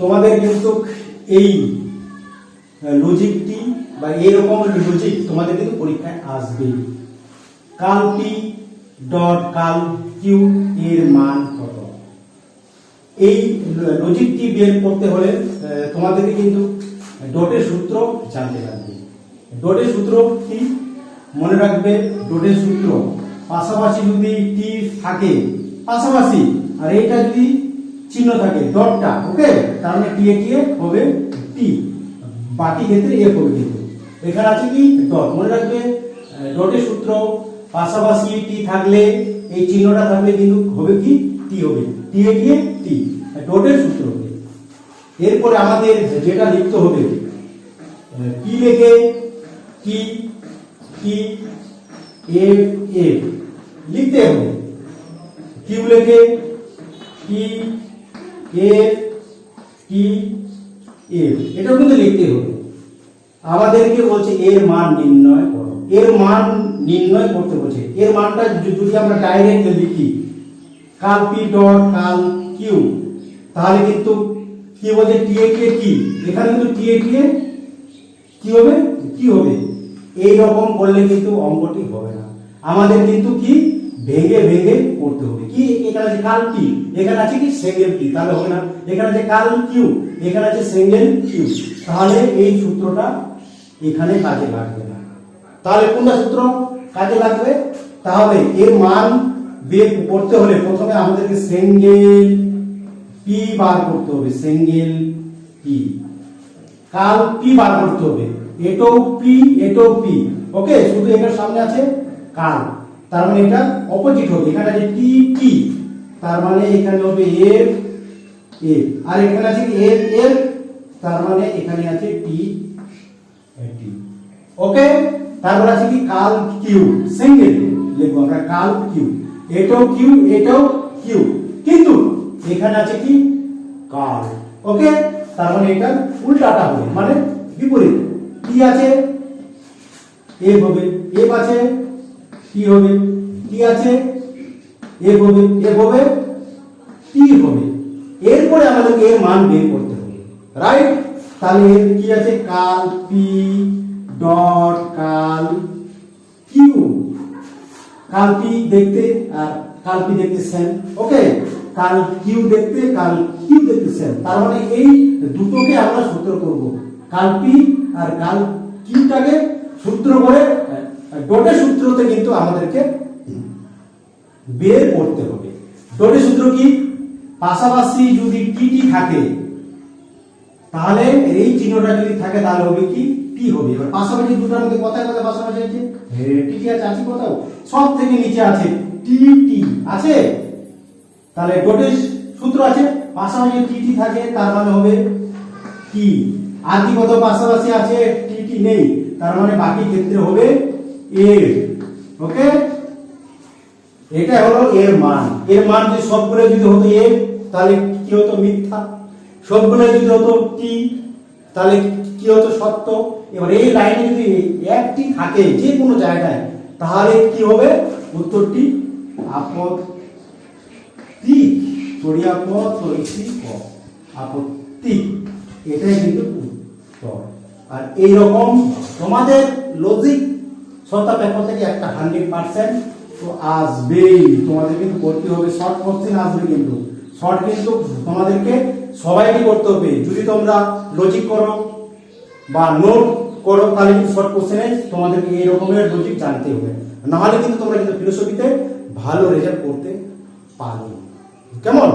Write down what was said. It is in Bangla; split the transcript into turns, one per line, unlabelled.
তোমাদের কিন্তু এই লজিকটি বা এরকম লজিক তোমাদের কিন্তু পরীক্ষায় আসবে। কাল পি ডট কাল কিউ এর মান কত, এই লজিকটি বের করতে হলে তোমাদেরকে কিন্তু ডটের সূত্র জানতে লাগবে। ডটের সূত্র কি মনে রাখবে? ডটের সূত্র পাশাপাশি যদি টি থাকে পাশাপাশি, আর এইটা যদি চিহ্ন থাকে ডটটা, ওকে, তার মানে টি এ হবে টি, বাকি ক্ষেত্রে এফ হবে। কিন্তু এখানে আছে কি ডট, মনে রাখবে ডটের সূত্র পাশাপাশি টি থাকলে এই চিহ্নটা থাকলে কিন্তু হবে কি টি হবে, টি এ টি, ডটের সূত্র হবে। এরপরে আমাদের যেটা লিখতে হবে, পি লেখে টি টি এফ এফ লিখতে হবে, কিউ লেখে টি এফ টি এফ, এটাও কিন্তু লিখতে হবে। আমাদেরকে বলছে এর মান নির্ণয় করো, এর মান নির্ণয় করতে বলছে। এর মানটা যদি আমরা ডাইরেক্ট লিখি কাল পি ডট কাল কিউ, তাহলে কিন্তু কি বলছে টি এ কি, এখানে কিন্তু টি এ কি হবে, কি হবে, এই রকম করলে কিন্তু অঙ্কটি হবে না। আমাদের কিন্তু কি ভেঙে ভেঙে করতে হবে। কি এখানে আছে কাল টি, এখানে আছে কি সিঙ্গেল টি, তাহলে হবে না। এখানে আছে কাল কিউ, এখানে আছে সিঙ্গেল কিউ, তাহলে এই সূত্রটা এখানে কাজে লাগবে না। তাহলে কোনটা সূত্র কাজে লাগবে? তাহলে এর মান বের করতে হলে প্রথমে আমাদেরকে সিঙ্গেল পি বার করতে হবে, সিঙ্গেল পি, কাল পি বার করতে হবে, এটাও পি এটাও পি, ওকে, শুধু এটার সামনে আছে কাল, তার মানে এটা অপোজিট হবে। এখানে আছে টি টি, তার মানে এখানে হবে এফ এফ, আর এখানে আছে এফ এফ, তার মানে এখানে আছে টি টি, ওকে। তারপর আছে কি কাল কিউ, সিঙ্গেল লিখবো আমরা কাল কিউ, এটাও কিউ এটাও কিউ, কিন্তু এখানে আছে কি কাল, ওকে, তার মানে এটা উল্টাটা হবে, মানে বিপরীত। কি আছে এফ হবে, এফ আছে টি হবে, টি আছে এফ হবে, এফ হবে টি হবে। এরপরে আমাদেরকে এর মান বের করতে হবে, রাইট? তাহলে কি আছে কাল পি ডট কাল কিউ, কাল পি দেখতে আর কাল পি দেখতে সেম, ওকে, কাল কিউ দেখতে কাল কিউ দেখতে সেম, তার মানে এই দুটোকে আমরা সূত্র করব, কাল পি আর কাল কিউটাকে সূত্র করে ডটের সূত্রতে কিন্তু আমাদেরকে বের করতে হবে। ডটের সূত্র কি? পাশাপাশি যদি টি থাকে তাহলে এই চিহ্নটা যদি থাকে তাহলে হবে কি টি হবে। এবার পাশাপাশি দুটোর মধ্যে কোথায় কোথায় পাশাপাশি আছে? টি টি আছে কোথাও? সব থেকে নিচে আছে টি টি আছে, তাহলে ডটের সূত্র আছে পাশাপাশি টি টি থাকে তার মানে হবে টি, আর কি কোথাও পাশাপাশি আছে টি টি নেই, তার মানে বাকি ক্ষেত্রে হবে এ, ওকে। এটা হলো এর মান। এর মান যদি সবগুলো যদি হতো এ তাহলে কি হতো মিথ্যা, সবগুলো যদি হতো টি তাহলে কি হতো সত্য। এবার এই লাইনে যদি একটি থাকে যে কোনো জায়গায় তাহলে কি হবে? উত্তরটি আপত্তিক, আপত্তিক, এটাই কিন্তু উত্তর। আর এইরকম তোমাদের লজিক সত্তা পেপার থেকে একটা 100% তো আসবেই, তোমাদের কিন্তু করতে হবে। শর্ট কোশ্চেন আসবে, কিন্তু শর্ট কিন্তু তোমাদেরকে সবাইকে করতে হবে। যদি তোমরা লজিক করো বা নোট করো তাহলে কিন্তু শর্ট কোশ্চেনে তোমাদেরকে এই রকমের লজিক জানতে হবে, নাহলে কিন্তু তোমরা কিন্তু ফিলোসফিতে ভালো রেজাল্ট করতে পারবে। কেমন?